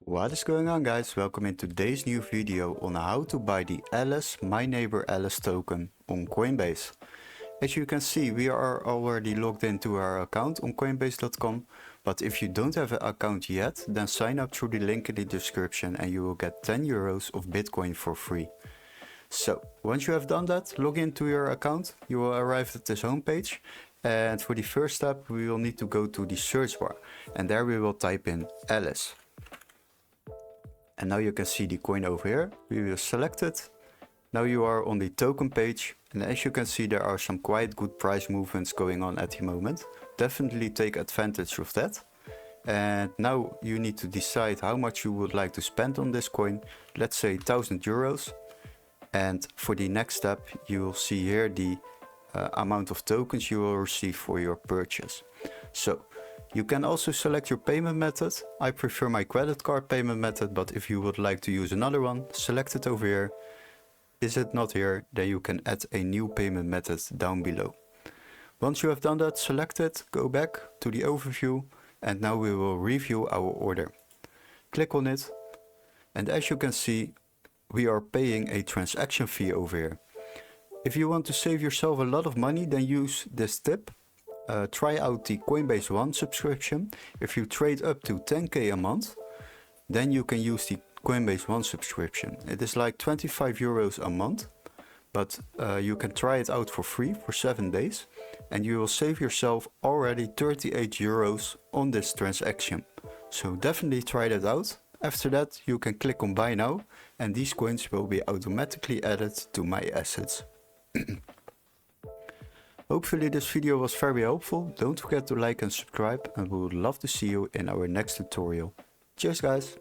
What is going on, guys? Welcome in today's new video on how to buy the Alice MyNeighborAlice token on Coinbase. As you can see, we are already logged into our account on coinbase.com, but if you don't have an account yet, then sign up through the link in the description and you will get 10 euros of Bitcoin for free. So once you have done that, log into your account, you will arrive at this homepage, and for the first step we will need to go to the search bar, and there we will type in Alice. And now you can see the coin over here. We will select it. Now you are on the token page, and as you can see, there are some quite good price movements going on at the moment. Definitely take advantage of that. And now you need to decide how much you would like to spend on this coin. Let's say 1000 euros. And for the next step, you will see here the amount of tokens you will receive for your purchase. So you can also select your payment method. I prefer my credit card payment method, but if you would like to use another one, select it over here. Is it not here, then you can add a new payment method down below. Once you have done that, select it, go back to the overview, and now we will review our order. Click on it, and as you can see, we are paying a transaction fee over here. If you want to save yourself a lot of money, then use this tip. Try out the Coinbase One subscription. If you trade up to 10k a month, then you can use the Coinbase One subscription. It is like 25 euros a month, but you can try it out for free for 7 days, and you will save yourself already 38 euros on this transaction. So definitely try that out. After that, you can click on buy now, and these coins will be automatically added to my assets. Hopefully this video was very helpful. Don't forget to like and subscribe, and we would love to see you in our next tutorial. Cheers, guys!